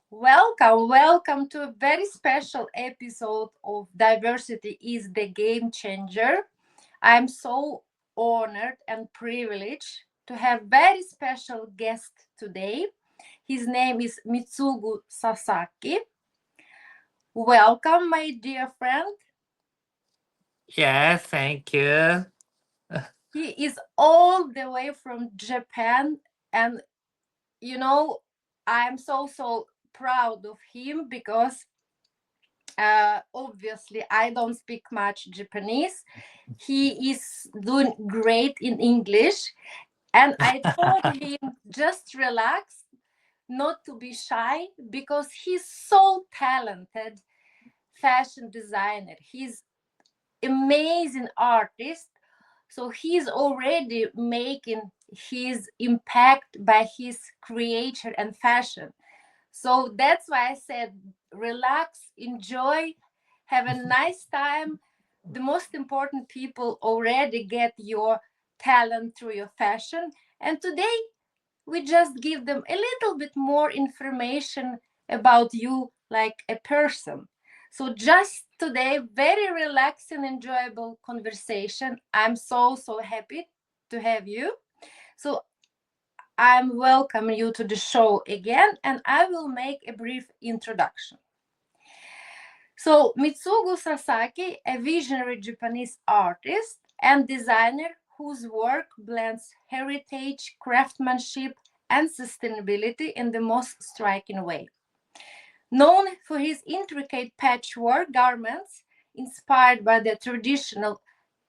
Welcome to a very special episode of Diversity is the Game Changer. I'm so honored and privileged to have very special guest today. His name is Mitsugu Sasaki. Welcome, my dear friend. Yeah, thank you. He is all the way from Japan, and you know, I'm so proud of him because obviously I don't speak much Japanese. He is doing great in English, and I told him just relax, not to be shy, because he's so talented fashion designer. He's amazing artist, so he's already making his impact by his creator and fashion. So that's why I said relax, enjoy, have a nice time. The most important people already get your talent through your fashion. And today we just give them a little bit more information about you like a person. So just today, very relaxing, enjoyable conversation. I'm so happy to have you. So I'm welcoming you to the show again, and I will make a brief introduction. So, Mitsugu Sasaki, a visionary Japanese artist and designer whose work blends heritage, craftsmanship, and sustainability in the most striking way. Known for his intricate patchwork garments inspired by the traditional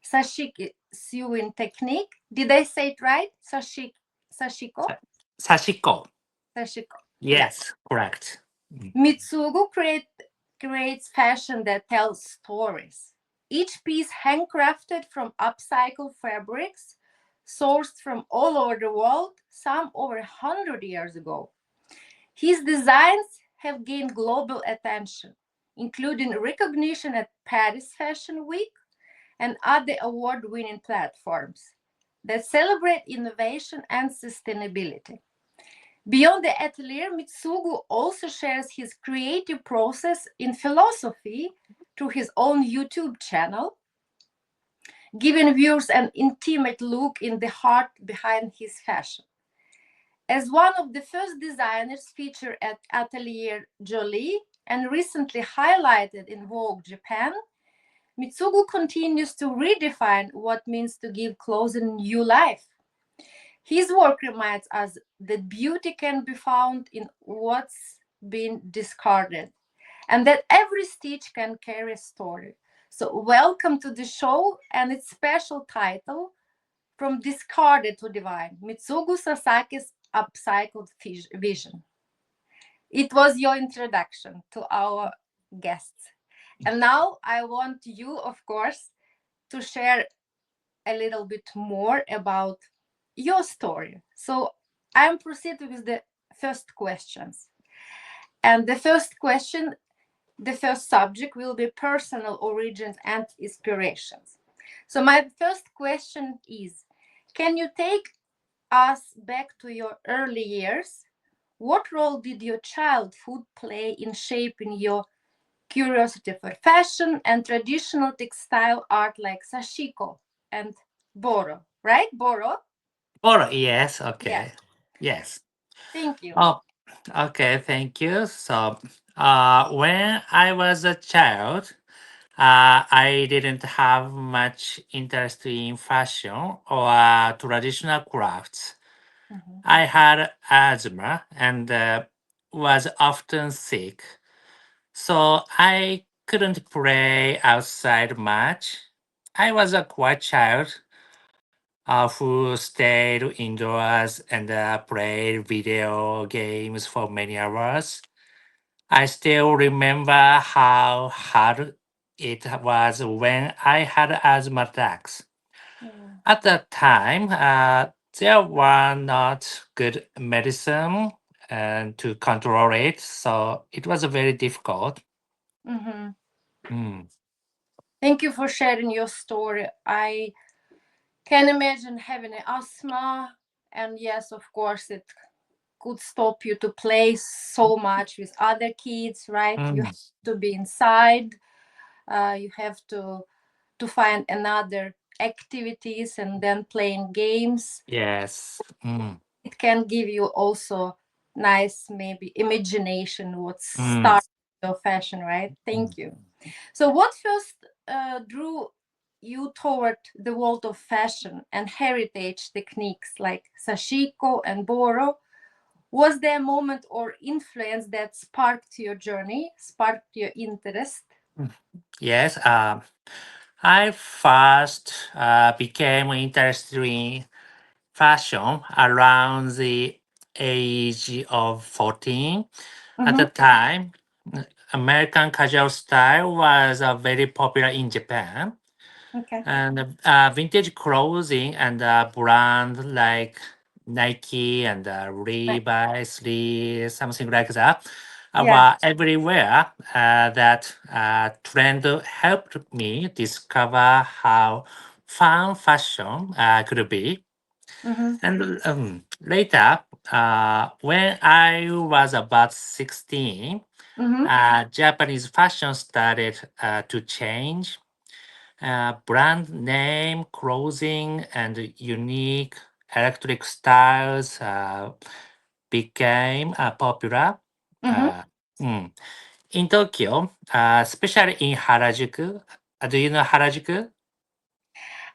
sashiki sewing technique. Did I say it right? Sashiko? Sa- Sashiko. Sashiko. Yeah. Yes, correct. Mm. Mitsugu creates fashion that tells stories. Each piece handcrafted from upcycled fabrics, sourced from all over the world, some over 100 years ago. His designs have gained global attention, including recognition at Paris Fashion Week and other award winning platforms that celebrate innovation and sustainability. Beyond the atelier, Mitsugu also shares his creative process in philosophy through his own YouTube channel, giving viewers an intimate look in the heart behind his fashion. As one of the first designers featured at Atelier Jolie and recently highlighted in Vogue Japan, Mitsugu continues to redefine what means to give clothing new life. His work reminds us that beauty can be found in what's been discarded and that every stitch can carry a story. So, welcome to the show and its special title, From Discarded to Divine, Mitsugu Sasaki's Upcycled Vision. It was your introduction to our guests. And now I want you, of course, to share a little bit more about your story. So I'm proceeding with the first questions. And the first question, the first subject will be personal origins and inspirations. So my first question is, can you take us back to your early years? What role did your childhood play in shaping your curiosity for fashion and traditional textile art like Sashiko and Boro? Right? Boro? Oh, yes, Yeah. okay. Yes. Thank you. Oh, okay, thank you. So, when I was a child, I didn't have much interest in fashion or traditional crafts. Mhm. I had asthma and was often sick. So I couldn't play outside much. I was a quiet child who stayed indoors and played video games for many hours. I still remember how hard it was when I had asthma attacks. Mm. At that time, there were not good medicine and to control it, so it was very difficult. Mhm. Mm. Thank you for sharing your story. I can imagine having an asthma, and yes, of course, it. could stop you to play so much with other kids, right? You Mm, have to be inside. You have to find another activities and then playing games. yes. Mm, It can give you also nice maybe imagination what mm, starts your fashion, right? mm. Thank you. So what first drew you toward the world of fashion and heritage techniques like Sashiko and Boro? Was there a moment or influence that sparked your journey, sparked your interest? Mm. Yes. I first became interested in fashion around the age of 14. At the Mm-hmm. time, American casual style was very popular in Japan, Okay. and vintage clothing and brand like Nike and Right. Levi's, Lee, something like that Yeah. were everywhere. That trend helped me discover how fun fashion could be. Mm-hmm. And later, when I was about 16, Mm-hmm. Japanese fashion started to change. Brand name, clothing, and unique electric styles became popular. Mm-hmm. Uh, mm. In Tokyo, especially in Harajuku. Do you know Harajuku?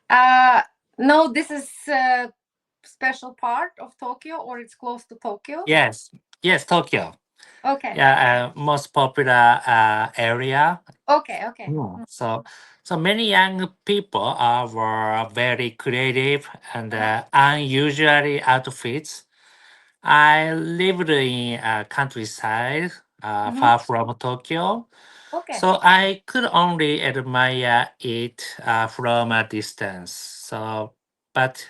Uh, no, this is a special part of Tokyo, or it's close to Tokyo. Yes, yes, Tokyo. Okay. Yeah, most popular area. Okay. Okay. So many young people were very creative and Uh-huh. unusually outfits. I lived in countryside, Mm-hmm. far from Tokyo, Okay. so I could only admire it from a distance. But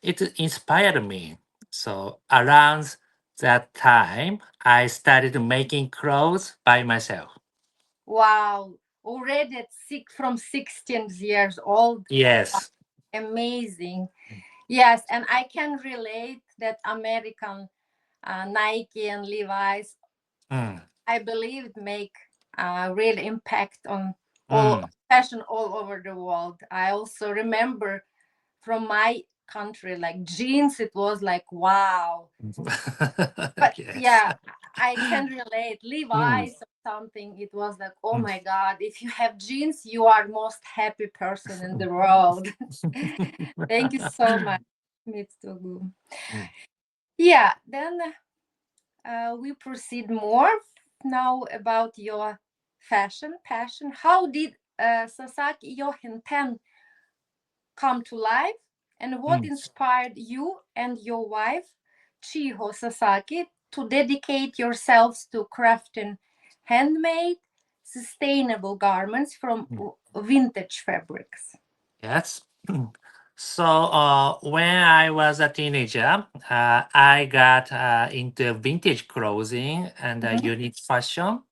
it inspired me. So around that time, I started making clothes by myself. Wow. Already at from 16 years old. Yes. Amazing. Yes, and I can relate that American Nike and Levi's, Mm, I believe, it make a real impact on all mm. fashion all over the world. I also remember from my country, like jeans, it was like wow. But Yes. yeah, I can relate. Mm. Levi's or something, it was like, oh my God, if you have jeans, you are most happy person in the world. Thank you so much, Mitsugu. Mm. Yeah, then we proceed more now about your fashion passion. How did Sasaki Jochen come to life, and what Mm. inspired you and your wife, Chiho Sasaki, to dedicate yourselves to crafting handmade, sustainable garments from Mm. vintage fabrics? Yes. So when I was a teenager, I got into vintage clothing and Mhm, unique fashion.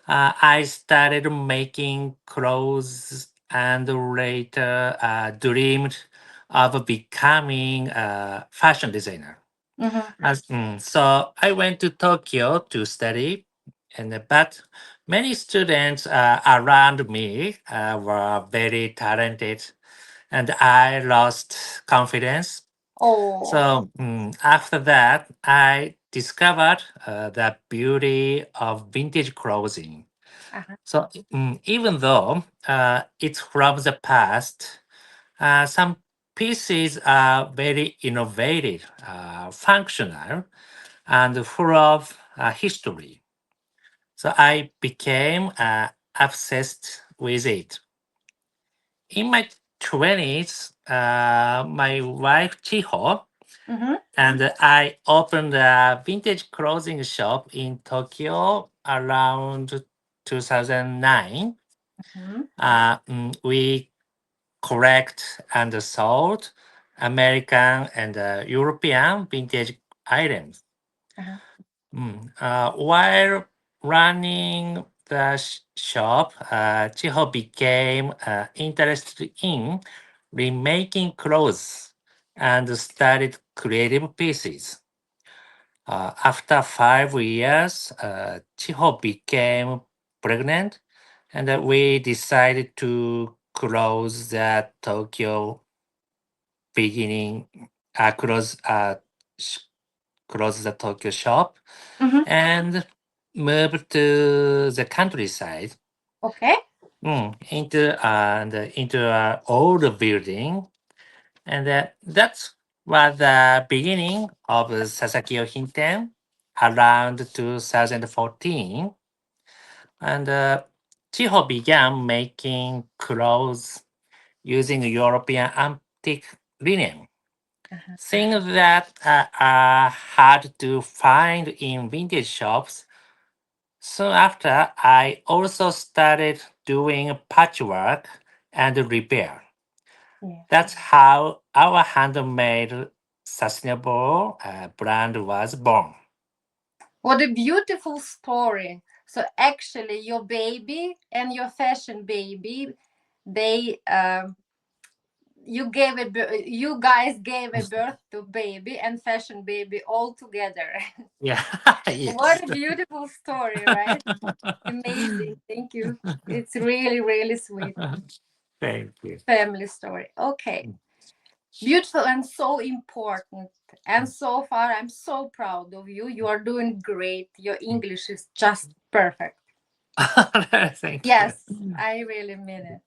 I started making clothes and later dreamed of becoming a fashion designer. mhm. So I went to Tokyo to study, but many students around me were very talented, and I lost confidence. Oh, So after that, I discovered the beauty of vintage clothing. uh-huh. So even though it's from the past, some pieces are very innovative, functional, and full of history. So I became obsessed with it. In my 20s, my wife Chiho Mhm, and I opened a vintage clothing shop in Tokyo around 2009. mhm, We collect and sold American and European vintage items. uh-huh. While running the shop, Chiho became interested in remaking clothes and started creative pieces. After 5 years, Chiho became pregnant, and we decided to close the Tokyo beginning, close, sh- close the Tokyo shop Mm-hmm. and move to the countryside, Okay. into an old building, and that's was the beginning of Sasaki Hinten around 2014. And Chiho began making clothes using European antique linen, Uh-huh. things that are hard to find in vintage shops. Soon after, I also started doing patchwork and repair. Yes. That's how our handmade sustainable brand was born. What a beautiful story. So actually, your baby and your fashion baby, they you guys gave a birth to baby and fashion baby all together. Yeah, What yes. a beautiful story, right? Amazing. Thank you. It's really, really sweet Thank you. family story. Okay. Beautiful and so important. And so far, I'm so proud of you. You are doing great. Your English is just perfect. Thank you. Yes, I really mean it.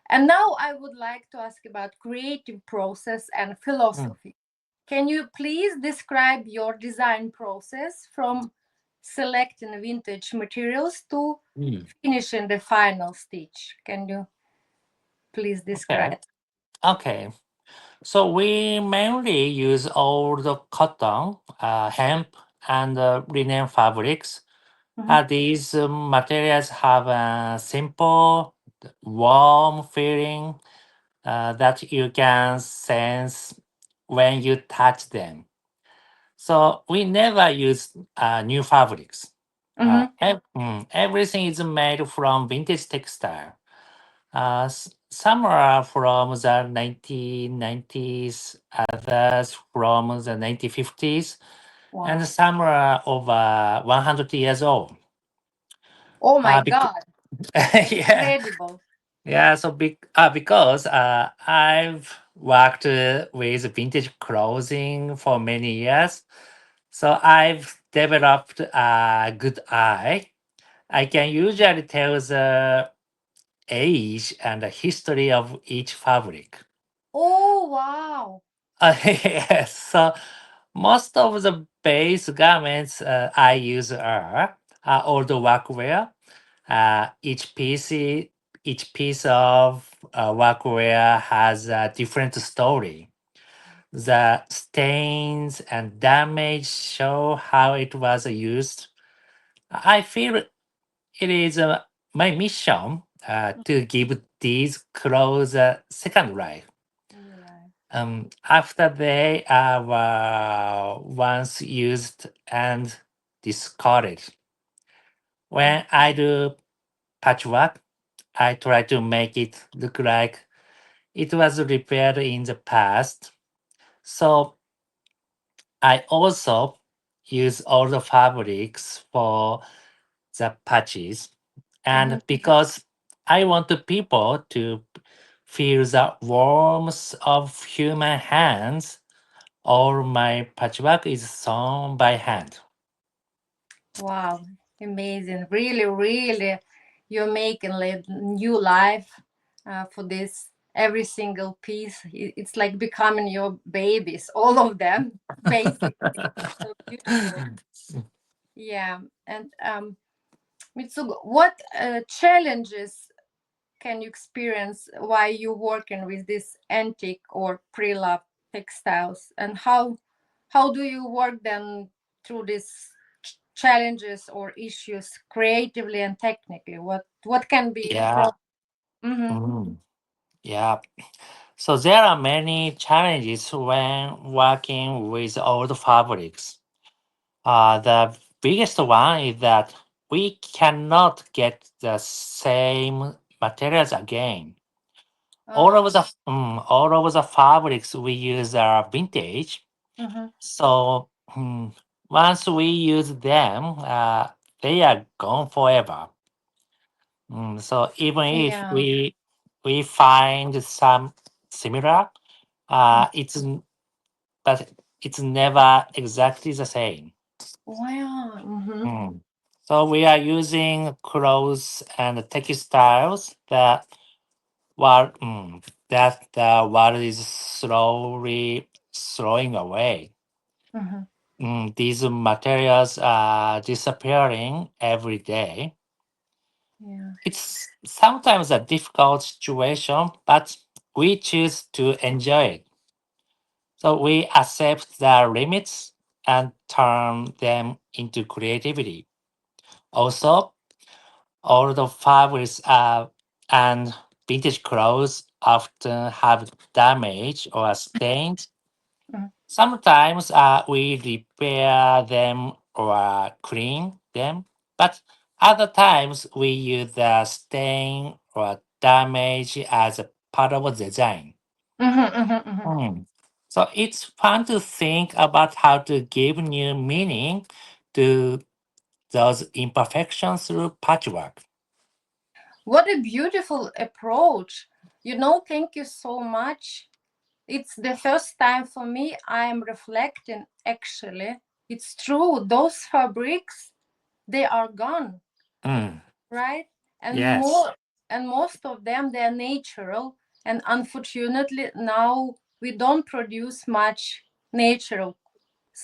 And now I would like to ask about creative process and Mm, philosophy. Can you please describe your design process from selecting vintage materials to mm. finishing the final stitch? Can you please Okay. describe? Okay. So we mainly use old cotton, hemp, and linen fabrics. Mhm. These materials have a simple, warm feeling that you can sense when you touch them. So we never use new fabrics. Mhm. Everything is made from vintage textile. Some are from the 1990s, others from the 1950s, and Wow. some are over 100 years old. Oh my Bec- God. yeah, Incredible. yeah. So because I've worked with vintage clothing for many years, so I've developed a good eye. I can usually tell the age and the history of each fabric. Oh, wow. Yes, so most of the base garments I use are old workwear. Each piece of workwear has a different story. The stains and damage show how it was used. I feel it is my mission to give these clothes a second life. New life. After they were once used and discarded. Oh, When I do patchwork, I try to make it look like it was repaired in the past. So I also use all the fabrics for the patches. mhm. And because I want the people to feel the warmth of human hands, all my patchwork is sewn by hand. Wow. Amazing. Really, really, you're making new life for this. Every single piece. It's like becoming your babies, all of them, basically. So beautiful. Yeah. And Mitsugo, what challenges can you experience while you working with this antique or pre-love textiles, and how do you work then through these challenges or issues creatively and technically? What can be a Yeah. problem? Mm-hmm. Mm, yeah. So there are many challenges when working with old fabrics. The biggest one is that we cannot get the same materials again. Oh. All of the fabrics we use are vintage. Mm-hmm. So once we use them, they are gone forever. So even if Yeah. we find some similar, Mm. it's but it's never exactly the same. Wow. Mm-hmm. Mm. So we are using clothes and textiles that the world is slowly throwing away. Mm-hmm. These materials are disappearing every day. Yeah. It's sometimes a difficult situation, but we choose to enjoy it. So we accept the limits and turn them into creativity. Also, all the fabrics and vintage clothes often have damage or stains. Mm-hmm. Sometimes we repair them or clean them, but other times we use the stain or damage as a part of a design. Mm-hmm. Mm-hmm. Mm. So it's fun to think about how to give new meaning to those imperfections through patchwork. What a beautiful approach. Thank you so much. It's the first time for me I am reflecting actually. It's true, those fabrics, they are gone, Mm. right? And Yes. more and most of them they're natural. And unfortunately now we don't produce much natural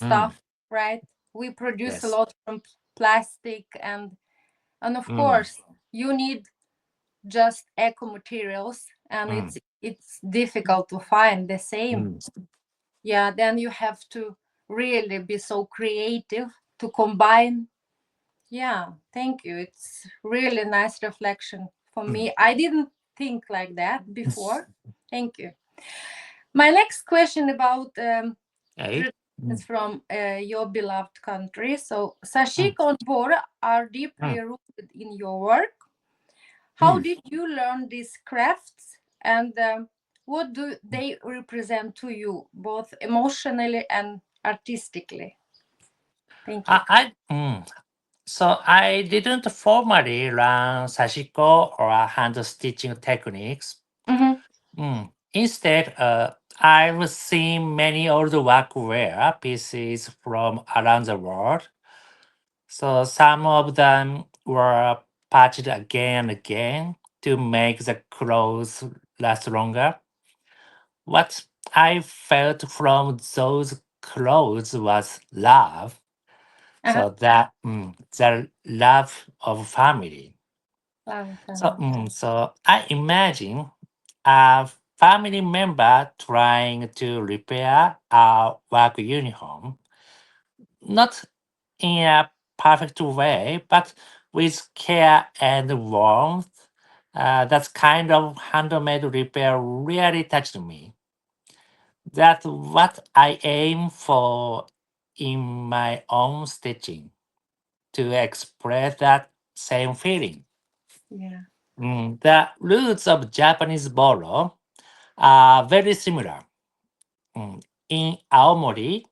Mm. stuff, right? We produce a Yes. lot from plastic and of Mm. course you need just eco materials and Mm. it's difficult to find the same. Mm. Yeah, then you have to really be so creative to combine. Yeah, thank you, it's really nice reflection for Mm. me. I didn't think like that before. Thank you. My next question about Hey. traditions Mm. from your beloved country. So Mm. Sashiko and Boro are deeply Mm. rooted in your work. How Mm. did you learn these crafts and what do they represent to you, both emotionally and artistically? Thank you. So I didn't formally learn sashiko or hand stitching techniques. Mm-hmm. Instead, I've seen many old workwear pieces from around the world. So some of them were patched again and again to make the clothes last longer. What I felt from those clothes was love. Uh-huh. So that the love of family. Love So, family. so I imagine a family member trying to repair a work uniform, not in a perfect way, but with care and warmth. That kind of handmade repair really touched me. That's what I aim for in my own stitching, to express that same feeling. Yeah. The roots of Japanese boro are very similar. In Aomori,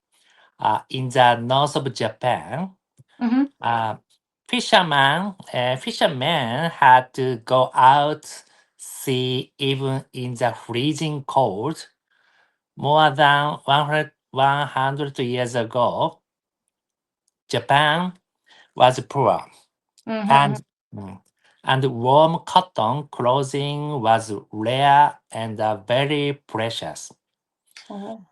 in the north of Japan, Mm-hmm. uh, fishermen had to go out sea even in the freezing cold. More than 100 years ago, Japan was poor, Mm-hmm. and mm, and warm cotton clothing was rare and very precious. Oh,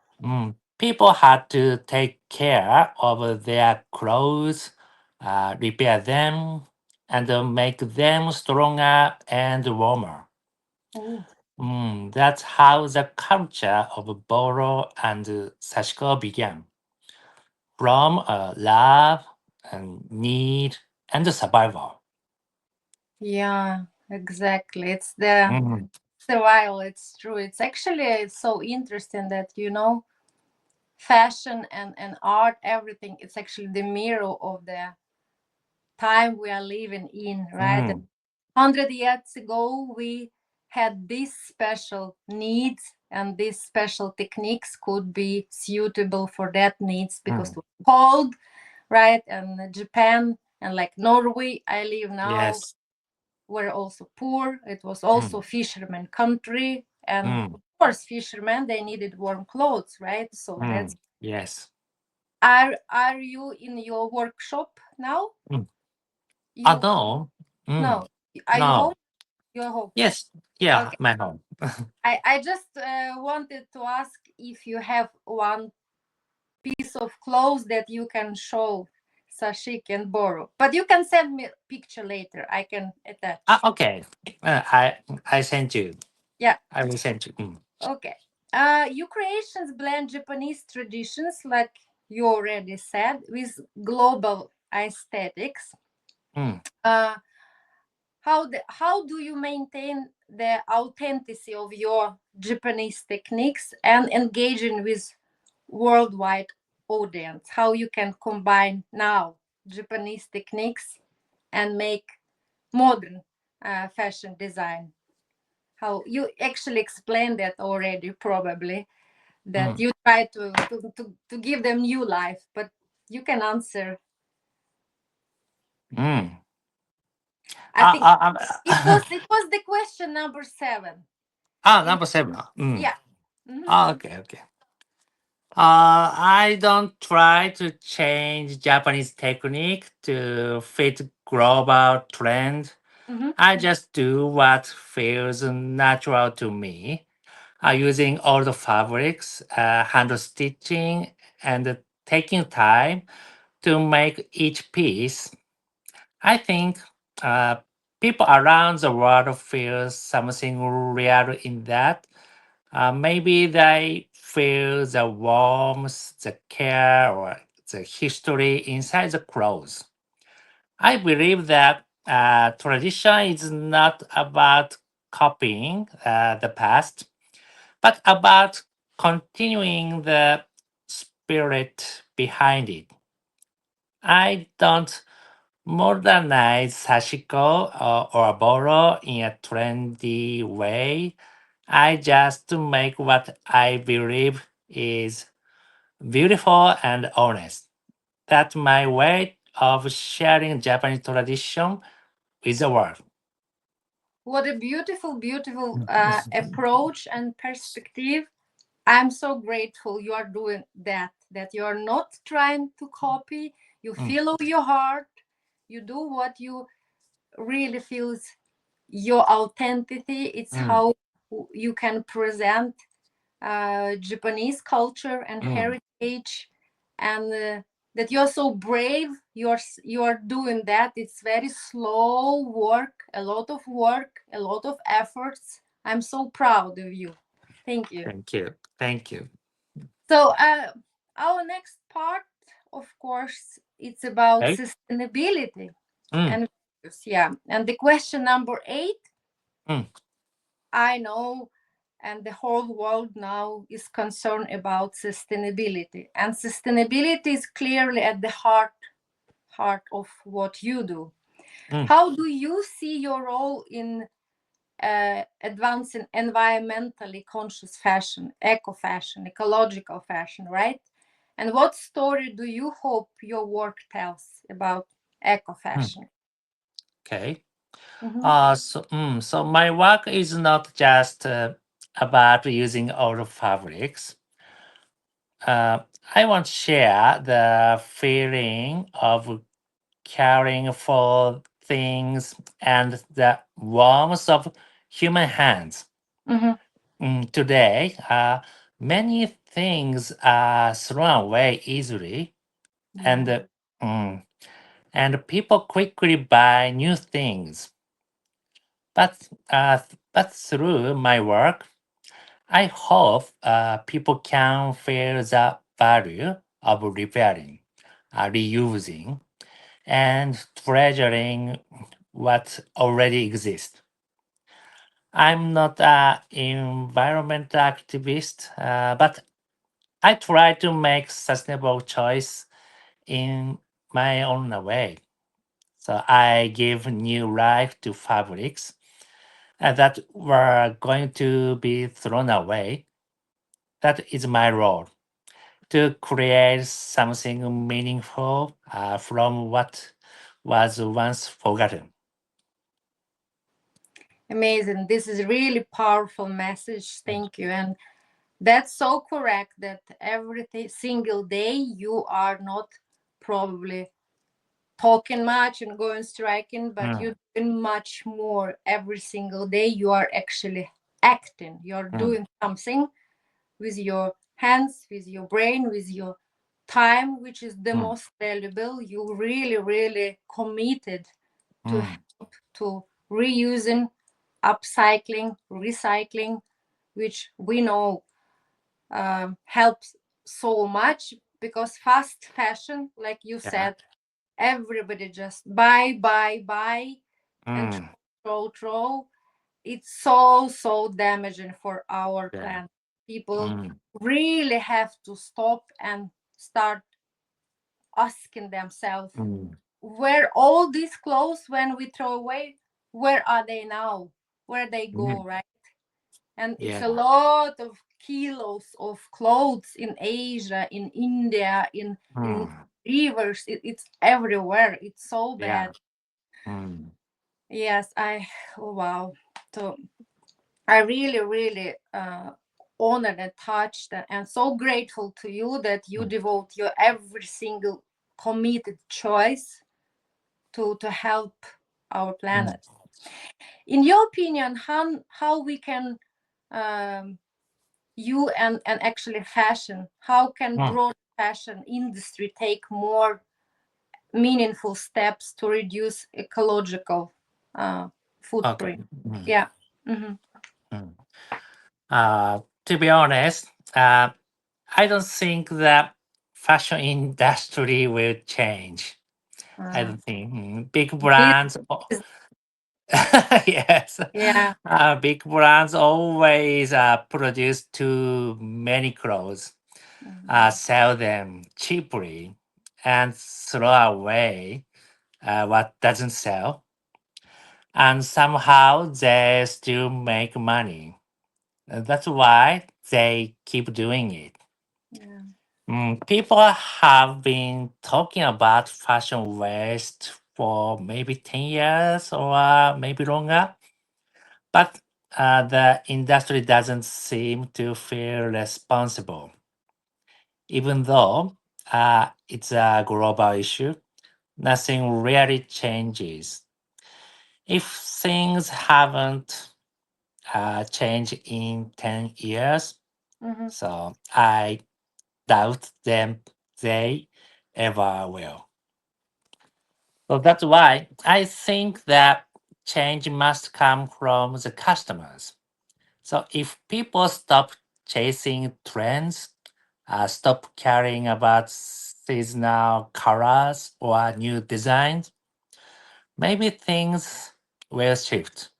People had to take care of their clothes, repair them, and make them stronger and warmer. oh, That's how the culture of Boro and Sashiko began, from love and need and survival. yeah, exactly. It's the Mm, survival. It's true. It's so interesting that fashion and art, everything. It's actually the mirror of the time we are living in, right? mm, 100 years ago, we had these special needs, and these special techniques could be suitable for that needs because it mm, was cold. right? And Japan and like Norway, I live now, Yes. were also poor. It was Mm, also fisherman country, and mm, of course, fishermen they needed warm clothes, right? So that's. yes. Are you in your workshop now? Mm. You No. Mm, no. Are you home? no. You're home. Yes. Yeah, Okay. my home. I just wanted to ask if you have one piece of clothes that you can show Sashik and Boro. But you can send me a picture later. I can attach. Okay. I sent you. Yeah. I will send you. Mm, Okay. Your creations blend Japanese traditions, like you already said, with global aesthetics. mm, Uh, how do you maintain the authenticity of your Japanese techniques and engaging with worldwide audience? How you can combine now Japanese techniques and make modern fashion design? How you actually explained that already, probably that mm, you try to give them new life, but you can answer. mm. I think Uh, it was the question number 7. In number seven. Mm. Yeah. Mhm. Okay, okay. I don't try to change Japanese technique to fit global trend. Mhm. I just do what feels natural to me. Using all the fabrics, hand stitching, and taking time to make each piece. I think uh, people around the world feel something real in that. Maybe they feel the warmth, the care, or the history inside the clothes. I believe that tradition is not about copying the past, but about continuing the spirit behind it. I don't modernize Sashiko or Boro in a trendy way. I just make what I believe is beautiful and honest. That's my way of sharing Japanese tradition with the world. What a beautiful, beautiful approach and perspective. I'm so grateful you are doing that, that you're not trying to copy. You Mm, follow your heart. You do what you really feels your authenticity. It's mm, how you can present Japanese culture and mm. heritage, and that you're so brave. You're doing that. It's very slow work, a lot of work, a lot of efforts. I'm so proud of you. Thank you. Thank you. Thank you. So our next part, of course, it's about Okay. sustainability Mm, and yeah. And the question number 8, mm, I know, and the whole world now is concerned about sustainability. And sustainability is clearly at the heart of what you do. mm, How do you see your role in advancing environmentally conscious fashion, eco fashion, ecological fashion, right? And what story do you hope your work tells about eco mm. fashion? Okay. Mm-hmm. So my work is not just about using old fabrics. Uh, I want to share the feeling of caring for things and the warmth of human hands. Mm-hmm. Today, many things are thrown away easily, and Yeah. mm, and people quickly buy new things. But through my work, I hope people can feel the value of repairing, reusing, and treasuring what already exists. I'm not an environmental activist, but I try to make sustainable choice in my own way. So I give new life to fabrics that were going to be thrown away. That is my role. to create something meaningful from what was once forgotten. Amazing. This is really powerful message. Thank you. And that's so correct that every single day you are not probably talking much and going striking, but Mm, you're doing much more every single day. You are actually acting. You're mm, doing something with your hands, with your brain, with your time, which is the mm, most valuable. You really, really committed to mm. help to reusing, upcycling, recycling, which we know helps so much because fast fashion, like you Yeah. said, everybody just buy and Mm, throw. It's so so damaging for our yeah. planet. People Mm, really have to stop and start asking themselves mm, where all these clothes when we throw away, where are they now, where they go, mm. right? And it's Yeah. a lot of kilos of clothes in Asia, in India, in Mm, rivers. It's everywhere. It's so yeah. bad. Mm, Yes, I, oh wow. So I really really honored and touched and so grateful to you that you mm, devote your every single committed choice to help our mm, planet. In your opinion, how we can um, you and actually fashion, how can mm. broad fashion industry take more meaningful steps to reduce ecological Okay. footprint? Mm, Yeah. Hmm. mm. To be honest, I don't think that fashion industry will change. I uh, don't think big this brands. is, Yes, yeah. big brands always produce too many clothes, Mhm. sell them cheaply, and throw away what doesn't sell. And somehow they still make money. That's why they keep doing it. Yeah. People have been talking about fashion waste for maybe 10 years or maybe longer, but the industry doesn't seem to feel responsible. Even though it's a global issue, nothing really changes. If things haven't changed in 10 years, Hmm. so I doubt them they ever will. So that's why I think that change must come from the customers. So if people stop chasing trends, stop caring about seasonal colors or new designs, maybe things will shift.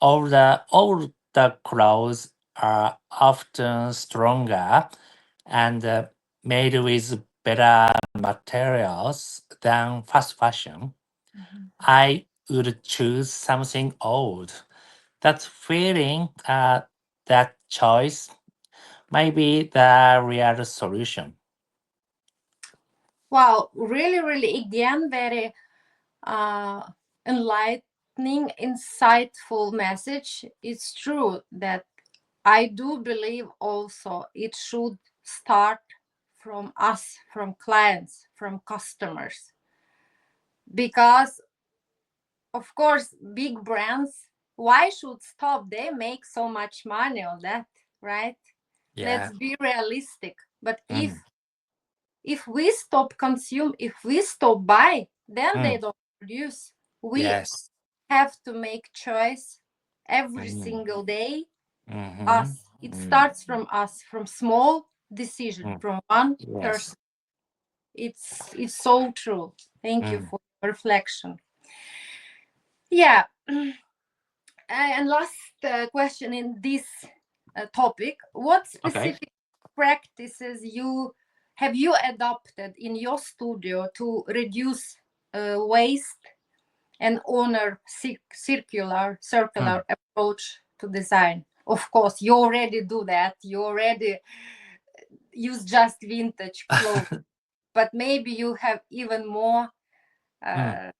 All the clothes are often stronger and made with better materials than fast fashion. Hmm. I would choose something old. That feeling, that choice, might be the real solution. Wow, really, really, again, very uh, enlightening, insightful message. It's true that I do believe also it should start from us, from clients, from customers. Because, of course, big brands, why should stop? They make so much money on that, right? Yeah. Let's be realistic. But Mm, if we stop consume, if we stop buy, then they mm, don't produce. We yes. have to make choice every Mm, single day. mm-hmm, Us, it mm, starts from us, from small decision, mm, from one yes. person. It's so true. Thank you Mm, for your reflection. Yeah. And last question in this topic: what okay. specific practices you adopted in your studio to reduce waste and honor circular Mm, approach to design? Of course, you already do that. You already use just vintage clothes, but maybe you have even more, Mm. uh,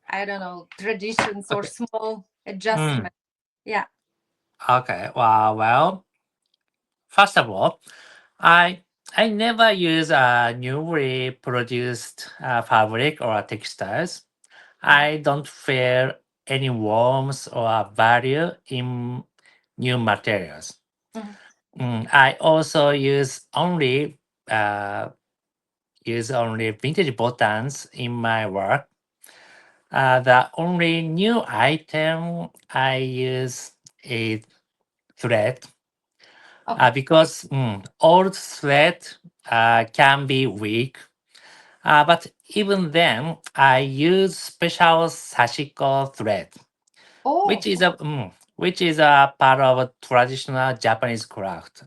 I don't know, traditions or Okay. small Mm. adjustments. Yeah. Okay. Well, first of all, I I never use newly produced fabric or textiles. I don't feel any warmth or value in new materials. Mhm. I also uh, use only vintage buttons in my work. The only new item I use is thread Okay. because old thread can be weak. But even then, I use special Sashiko thread, which Oh, is a part of a traditional Japanese craft.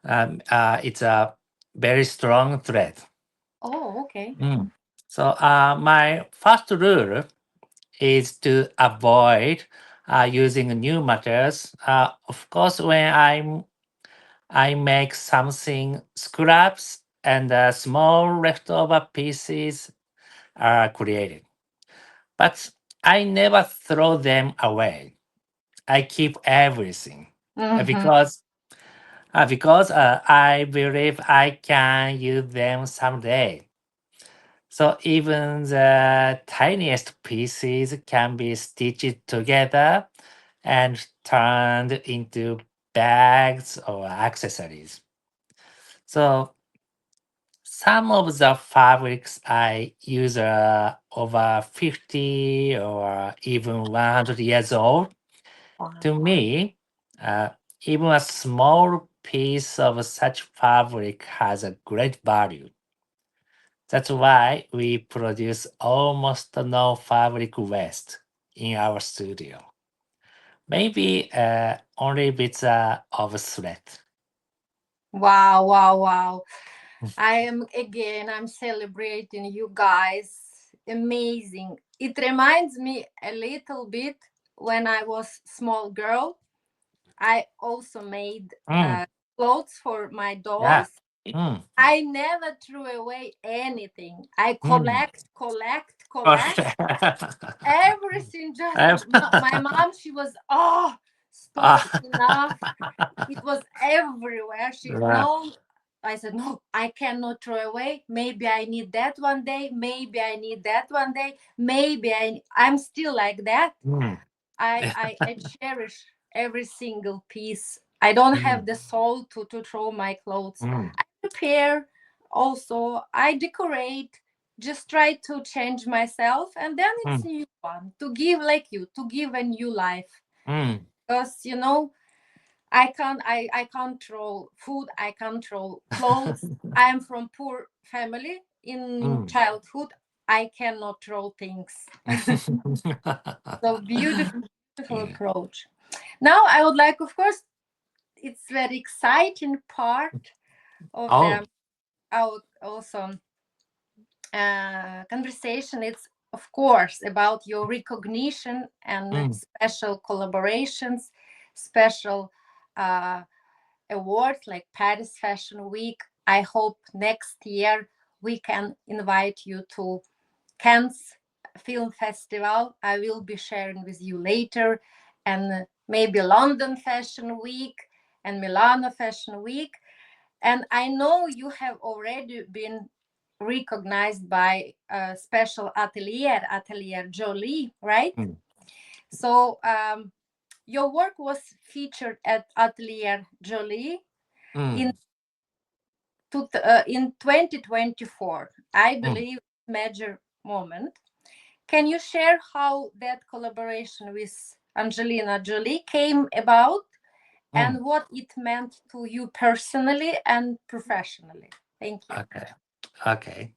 It's a very strong thread. oh, okay. Mm. So my first rule is to avoid using new materials. Of course, when I make something scraps and small leftover pieces are created, but I never throw them away. I keep everything Mm-hmm. because I believe I can use them someday. So even the tiniest pieces can be stitched together and turned into bags or accessories. So some of the fabrics I use are over 50 or even 100 years old. Wow. To me, uh, even a small piece of such fabric has a great value. That's why we produce almost no fabric waste in our studio. Maybe only bits of thread. Wow, wow, wow. I'm celebrating you guys. Amazing. It reminds me a little bit when I was small girl. I also made Mm, clothes for my yeah. dolls. Mm, I never threw away anything. I mm. collect everything. Just I've- my mom, she was, oh, stop, Ah, enough. It was everywhere. She, yeah. no, I said, no, I cannot throw away. Maybe I need that one day. Maybe I need that one day. Maybe I'm still like that. Mm, I cherish every single piece. I don't mm, have the soul to throw my clothes. mm, I prepare also. I decorate. Just try to change myself, and then it's mm, new one to give, like you, to give a new life. mm, Because I can't throw food. I can't throw clothes. I am from poor family in mm. childhood. I cannot throw things. So beautiful, beautiful Yeah. approach. Now I would like, of course, it's very exciting part of Oh. the our also conversation. It's of course about your recognition and Mm, special collaborations, special uh, awards like Paris Fashion Week. I hope next year we can invite you to Cannes Film Festival. I will be sharing with you later, and maybe London Fashion Week and Milano Fashion Week. And I know you have already been recognized by a special Atelier Jolie, right? mm, So your work was featured at Atelier Jolie in mm, in 2024. I mm, believe major moment. Can you share how that collaboration with Angelina Jolie came about mm. and what it meant to you personally and professionally? Thank you. Okay. Okay.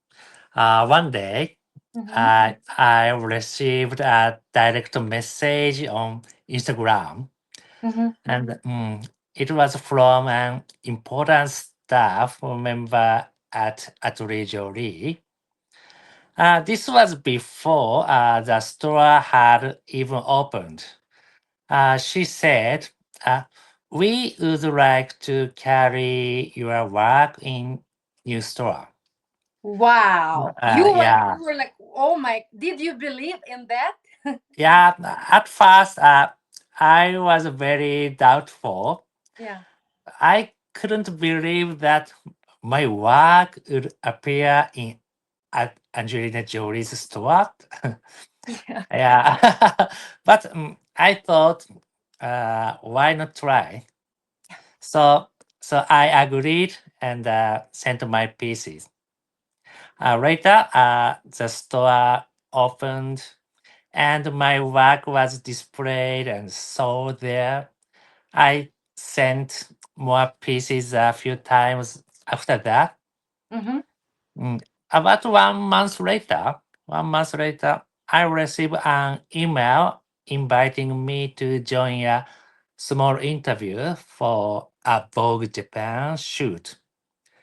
One day, Mm-hmm. I received a direct message on Instagram, Mm-hmm. and it was from an important staff member at Atelier Jolie. This was before the store had even opened. She said, uh, We would like to carry your work in new store. Wow. Yeah, You were like, oh my, did you believe in that? yeah. At first, I was very doubtful. Yeah. I couldn't believe that my work would appear in at Angelina Jolie's store. Yeah. Yeah, but I thought, why not try? So, so I agreed and sent my pieces. Later, the store opened and my work was displayed and sold there. I sent more pieces a few times after that. Mm-hmm. Mm, About 1 month later, I received an email inviting me to join a small interview for a Vogue Japan shoot.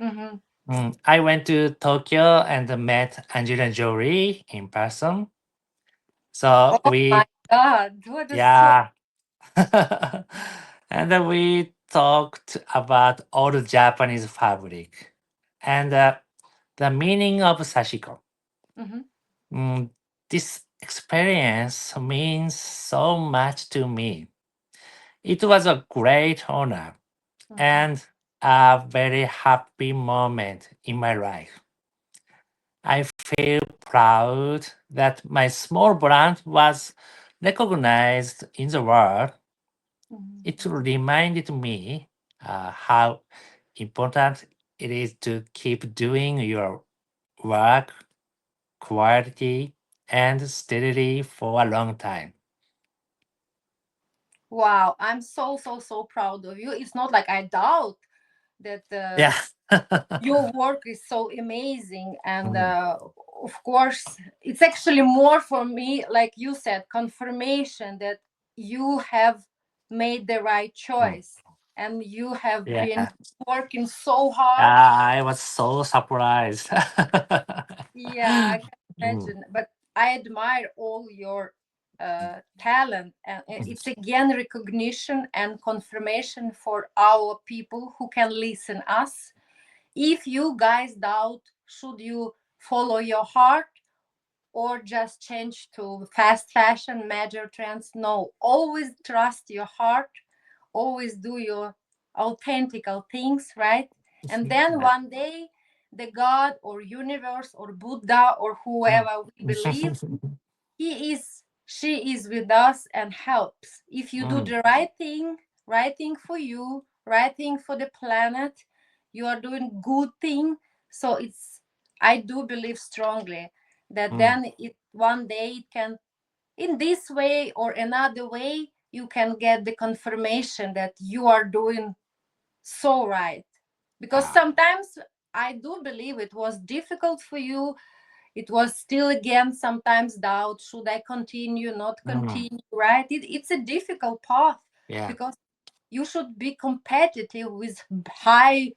Mm-hmm. I went to Tokyo and met Angelina Jolie in person. So Oh my God. What is so yeah, and then we talked about old Japanese fabric and the meaning of sashiko. mm-hmm. Mm, this experience means so much to me. It was a great honor Mm-hmm. and a very happy moment in my life. I feel proud that my small brand was recognized in the world. Mm-hmm. It reminded me how important it is to keep doing your work quietly and steadily for a long time. Wow. I'm so, so, so proud of you. It's not like I doubt that Yeah. your work is so amazing. And Mm, of course, it's actually more for me, like you said, confirmation that you have made the right mm, choice and you have been yeah. working so hard. I was so surprised. Yeah, I can Mm, imagine. But I admire all your talent, and it's again recognition and confirmation for our people who can listen us. If you guys doubt, should you follow your heart or just change to fast fashion, major trends? No, always trust your heart. Always do your authentical things, right? And then yeah. one day, the God or universe or Buddha or Mm. whoever we believe, she is with us and helps. If you do Mm, the right thing for you, right thing for the planet, you are doing good thing. So it's, I do believe strongly that mm, then it one day it can, in this way or another way, you can get the confirmation that you are doing so right. Because ah, sometimes I do believe it was difficult for you. It was still again sometimes doubt, should I continue, not mm, continue, right? It's a difficult path yeah. because you should be competitive with high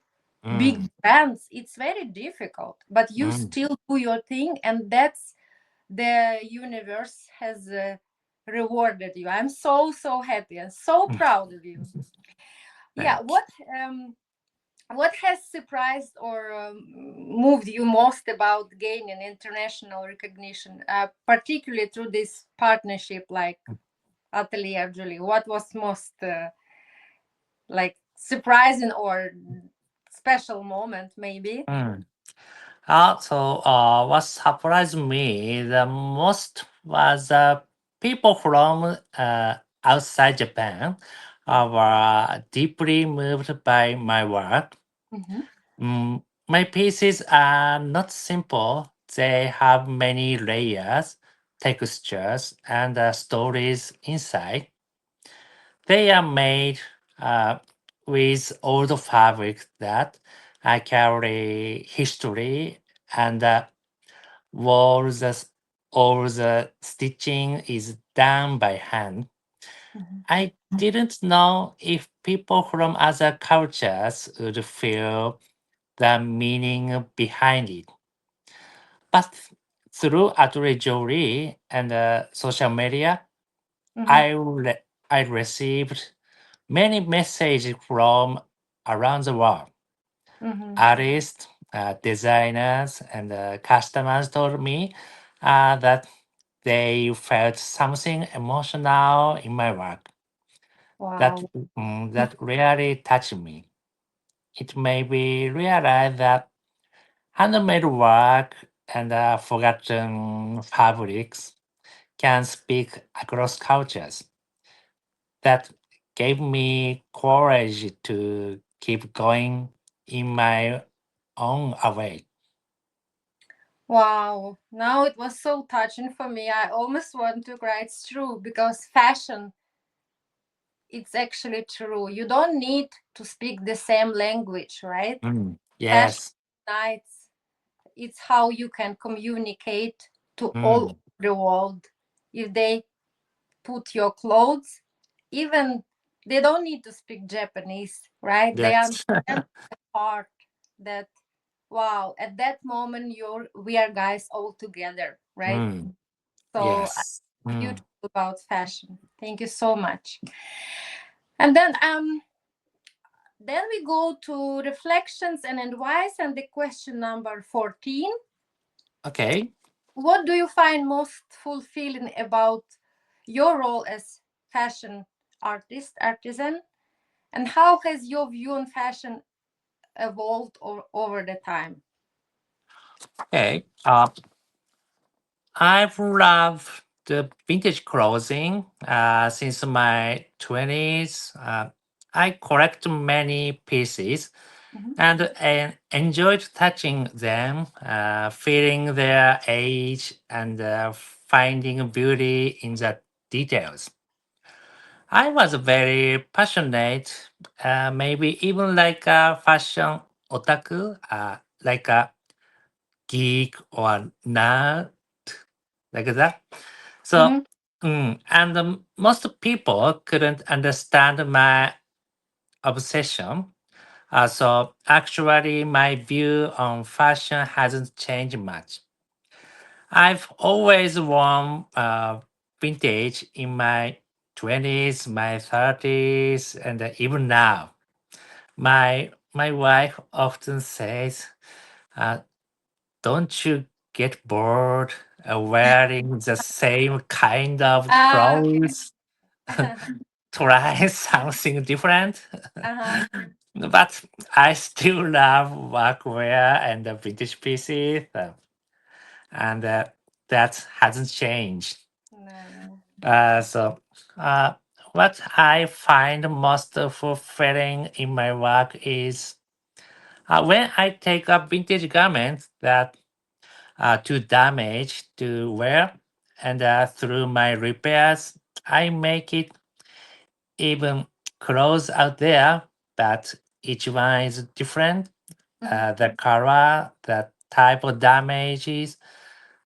big Mm, brands. It's very difficult, but you mm. still do your thing, and that's the universe has rewarded you. I'm so, so happy and so proud of you. Yeah, Thank what has surprised or moved you most about gaining international recognition, particularly through this partnership like you. Atelier Jolie? What was most like surprising or special moment, maybe? Mm. What surprised me the most was people from outside Japan were deeply moved by my work. Mm-hmm. My pieces are not simple, they have many layers, textures, and stories inside. They are made uh, with old fabric that carry history and all the stitching is done by hand. Mm-hmm. I didn't know if people from other cultures would feel the meaning behind it. But through Atelier Jolie and social media, Mm-hmm. I received many messages from around the world. Mm-hmm. Artists, designers, and customers told me that they felt something emotional in my work that Wow. that really touched me. It made me realize that handmade work and forgotten fabrics can speak across cultures. That gave me courage to keep going in my own way. Wow. Now it was so touching for me. I almost want to cry. It's true because fashion, it's actually true. You don't need to speak the same language, right? Fashion Yes. unites. It's how you can communicate to all Mm, the world. If they put your clothes, even they don't need to speak Japanese, right? They that's understand the part that wow, at that moment we are guys all together, right? mm, So yes. beautiful about fashion. Thank you so much. And then we go to reflections and advice and the question number 14. Okay. What do you find most fulfilling about your role as fashion artisan, and how has your view on fashion evolved over the time? Okay. I've loved the vintage clothing since my 20s. I collect many pieces Mhm. and enjoyed touching them, feeling their age and finding beauty in the details. I was very passionate, maybe even like a fashion otaku, like a geek or nerd, like that. So, Mhm. and most people couldn't understand my obsession. So, actually, my view on fashion hasn't changed much. I've always worn vintage in my 20s, my 30s, and even now. My wife often says, uh, "Don't you get bored wearing the same kind of Ah, okay. clothes? Try something different." Uh-huh. But I still love workwear and the vintage pieces, and that hasn't changed. No, no. So, uh, what I find most fulfilling in my work is when I take a vintage garment that too damaged to wear, and through my repairs, I make it even clothes out there, but each one is different. Mhm. The color, the type of damages,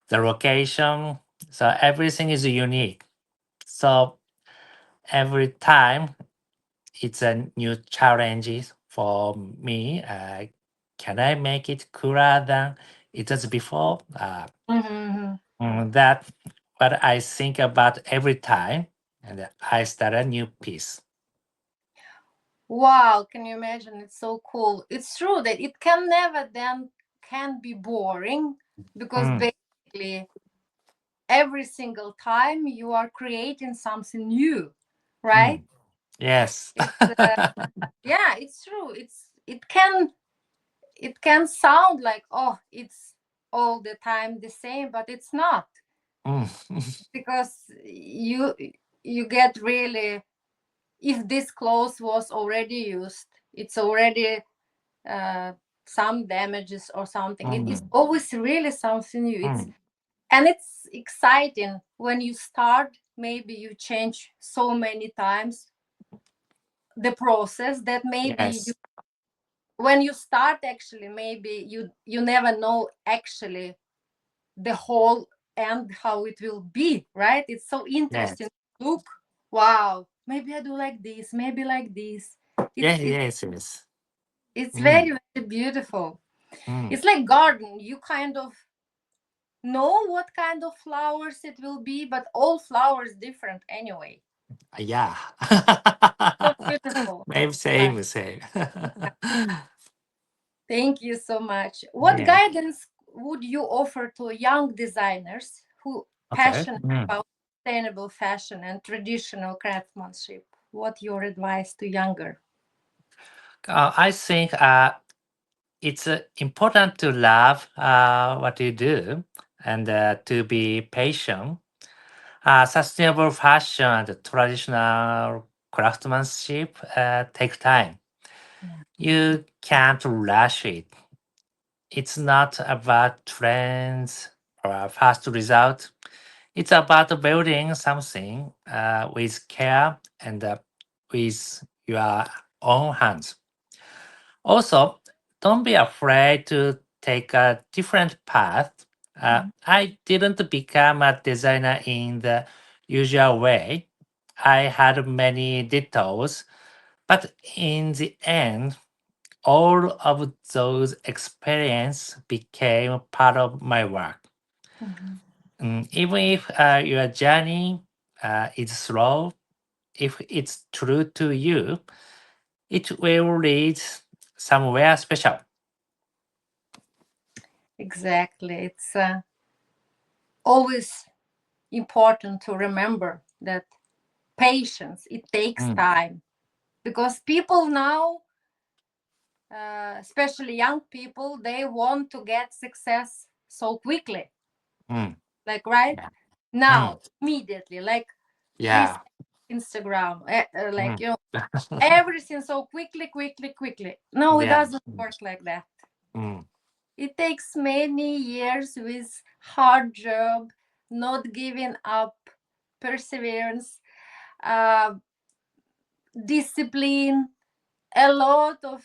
the location, so everything is unique. So every time it's a new challenge for me. Can I make it cooler than it was before? Mhm. That what I think about every time, and I start a new piece. Wow, can you imagine? It's so cool. It's true that it can never then can be boring because Mm, basically every single time you are creating something new, right? mm, yes. It's yeah, it's true. It can sound like oh, it's all the time the same, but it's not Mm, because you get really if this clothes was already used, it's already uh, some damages or something. It's mm, always really something new. It's mm, and it's exciting when you start. Maybe you change so many times the process that maybe you yes. when you start actually maybe you never know actually the whole and how it will be, right? It's so interesting. Yes. Look, wow, maybe I do like this, maybe like this. Yeah, it's it's yes, yes. it's Mm, very very beautiful. mm, It's like garden. You kind of know what kind of flowers it will be, but all flowers different anyway. Yeah. So beautiful. Maybe Uh, same, same. Thank you so much. What Yeah. guidance would you offer to young designers who Okay. passionate about sustainable fashion and traditional craftsmanship? What your advice to younger? I think it's important to love what you do and to be patient. Sustainable fashion and traditional craftsmanship take time. Yeah. You can't rush it. It's not about trends or fast result. It's about building something with care and with your own hands. Also, don't be afraid to take a different path. Mhm. I didn't become a designer in the usual way. I had many detours, but in the end, all of those experiences became part of my work. Mhm. Even if your journey is slow, if it's true to you, it will lead somewhere special. Exactly. It's always important to remember that patience, it takes Mm, time, because people now, especially young people, they want to get success so quickly, mm, like right yeah. now, Mm, immediately, like this yeah. Instagram, like, Mm, everything so quickly, quickly, quickly. No, it yeah. doesn't work like that. Mm, It takes many years with hard job, not giving up, perseverance, uh, discipline, a lot of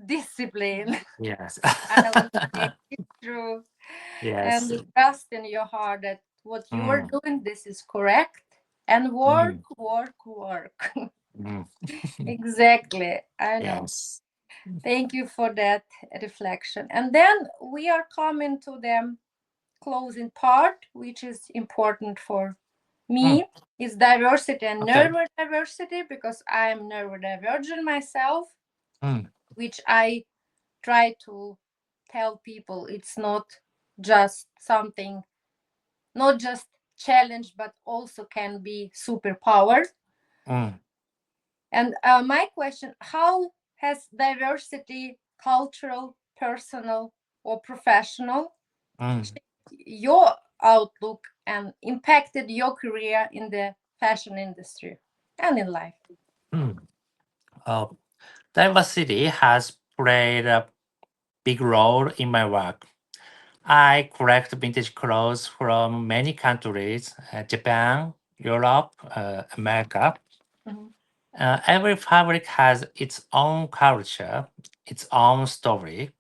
discipline. yes. I would say it's true. yes. And trust in your heart that what you are Mm, doing, this is correct. And work, mm, work, work. mm. Exactly. I know. yes. Thank you for that reflection. And then we are coming to the closing part, which is important for Mm, me, is diversity and okay. neurodiversity, because I am neurodivergent myself, Mm, which I try to tell people it's not just something, not just challenge, but also can be superpower. mm, And my question: how has diversity, cultural, personal, or professional, mm, shaped your outlook and impacted your career in the fashion industry and in life? mm. Uh, diversity has played a big role in my work. I collect vintage clothes from many countries: Japan, Europe, America. Mhm. Every fabric has its own culture, its own story.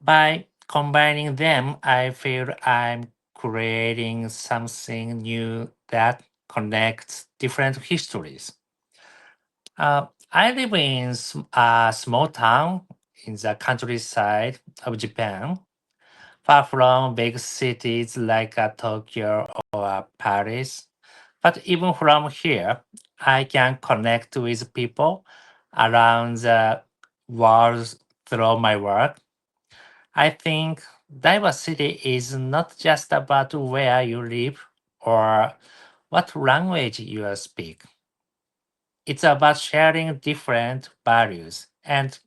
By combining them, I feel I'm creating something new that connects different histories. I live in a small town in the countryside of Japan, far from big cities like Tokyo or Paris. But even from here, I can connect with people around the world through my work. I think diversity is not just about where you live or what language you speak. It's about sharing different values and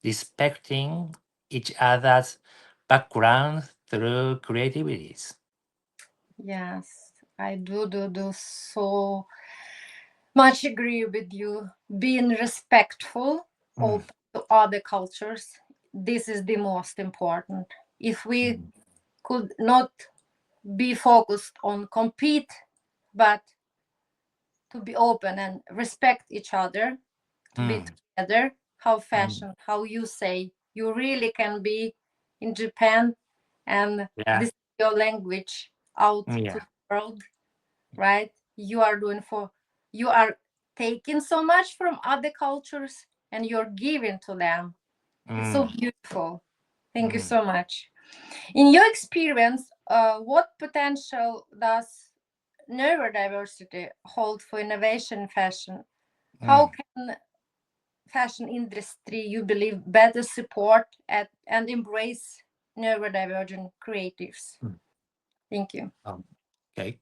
respecting each other's background through creativities. Yes, I do so much agree with you. Being respectful, Mm, open to other cultures, this is the most important. If we mm, could not be focused on compete, but to be open and respect each other, to be mm, together, how mm. fashion, how you say, you really can be in Japan and Yeah, this is your language out to yeah, the world, right? You are doing for, you are taking so much from other cultures and you're giving to them. It's so mm, beautiful. Thank you mm, so much. In your experience, what potential does neurodiversity hold for innovation fashion? How Mm, can fashion industry, you believe, better support and embrace neurodivergent creatives? mm, Thank you. um, okay.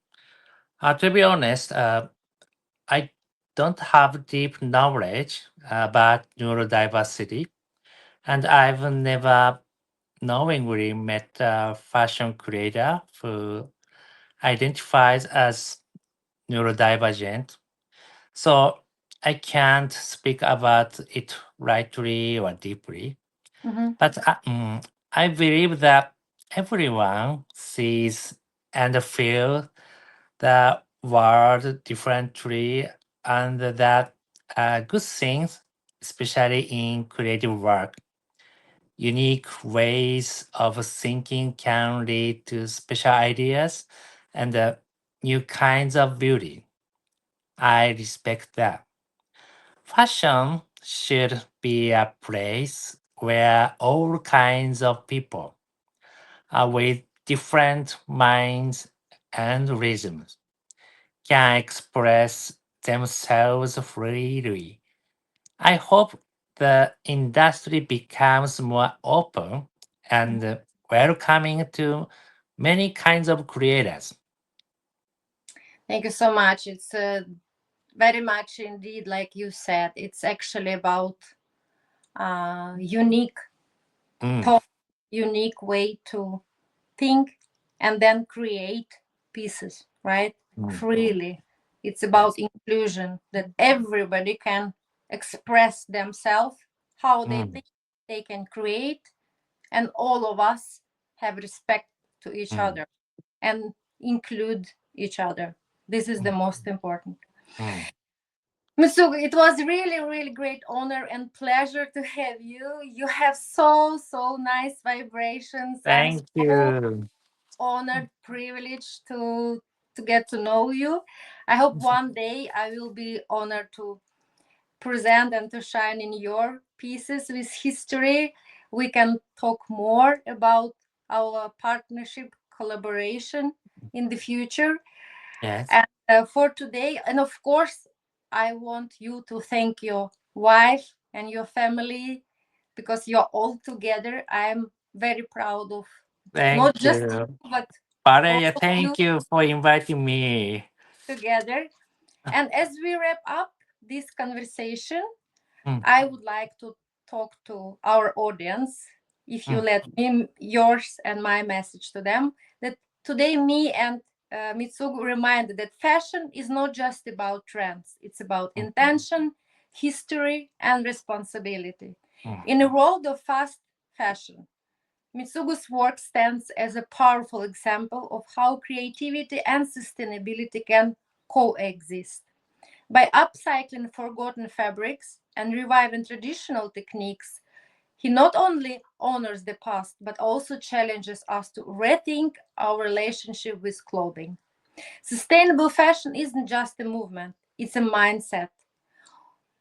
To be honest, I don't have deep knowledge about neurodiversity, and I've never knowingly met a fashion creator who identifies as neurodivergent. So I can't speak about it rightly or deeply. Mm-hmm. But I believe that everyone sees and feels the world differently, and that good things, especially in creative work, unique ways of thinking can lead to special ideas and new kinds of beauty. I respect that. Fashion should be a place where all kinds of people with different minds and rhythms can express themselves freely. I hope the industry becomes more open and welcoming to many kinds of creators. Thank you so much. It's very much indeed, like you said, it's actually about unique Mm, thought, unique way to think and then create pieces, right? mm, Freely. It's about yes. inclusion, that everybody can express themselves how they Mm, think they can create, and all of us have respect to each mm, other and include each other. This is the mm, most important. mm. Mitsugu, it was really, really great honor and pleasure to have you. You have so nice vibrations. I'm Thank so you. honored, privileged to get to know you. I hope one day I will be honored to present and to shine in your pieces with history. We can talk more about our partnership collaboration in the future. Yes. And for today, and of course, I want you to thank your wife and your family because you're all together. I'm very proud of Thank not just you, you. but all Pareya, of you thank you for inviting me. together. And as we wrap up this conversation, Mm, I would like to talk to our audience, if you mm, let me, yours and my message to them, that today me and Mitsugu reminded that fashion is not just about trends, it's about mm, intention, history, and responsibility. mm, In a world of fast fashion, Mitsugu's work stands as a powerful example of how creativity and sustainability can coexist. By upcycling forgotten fabrics and reviving traditional techniques, he not only honors the past but also challenges us to rethink our relationship with clothing. Sustainable fashion isn't just a movement, it's a mindset.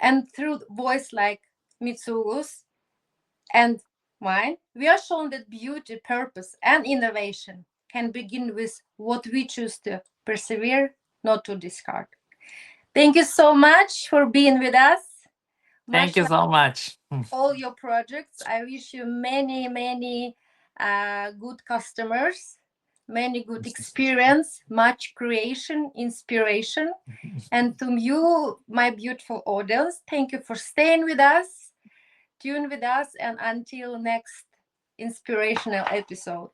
And through voice like Mitsugu's and mine, we are shown that beauty, purpose, and innovation can begin with what we choose to persevere, not to discard. Thank you so much for being with us. thank Much you love so much. Mm, all your projects. I wish you many good customers, many good experience, much creation, inspiration. And to you, my beautiful audience, thank you for staying with us, tune with us, and until next inspirational episode.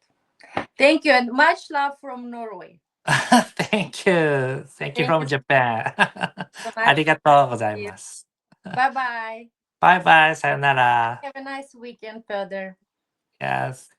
Thank you and much love from Norway. thank you. Thank you Thank from you Japan. so much. ありがとうございます。Bye bye. バイバイ、さよなら。Have a nice weekend further. Yes.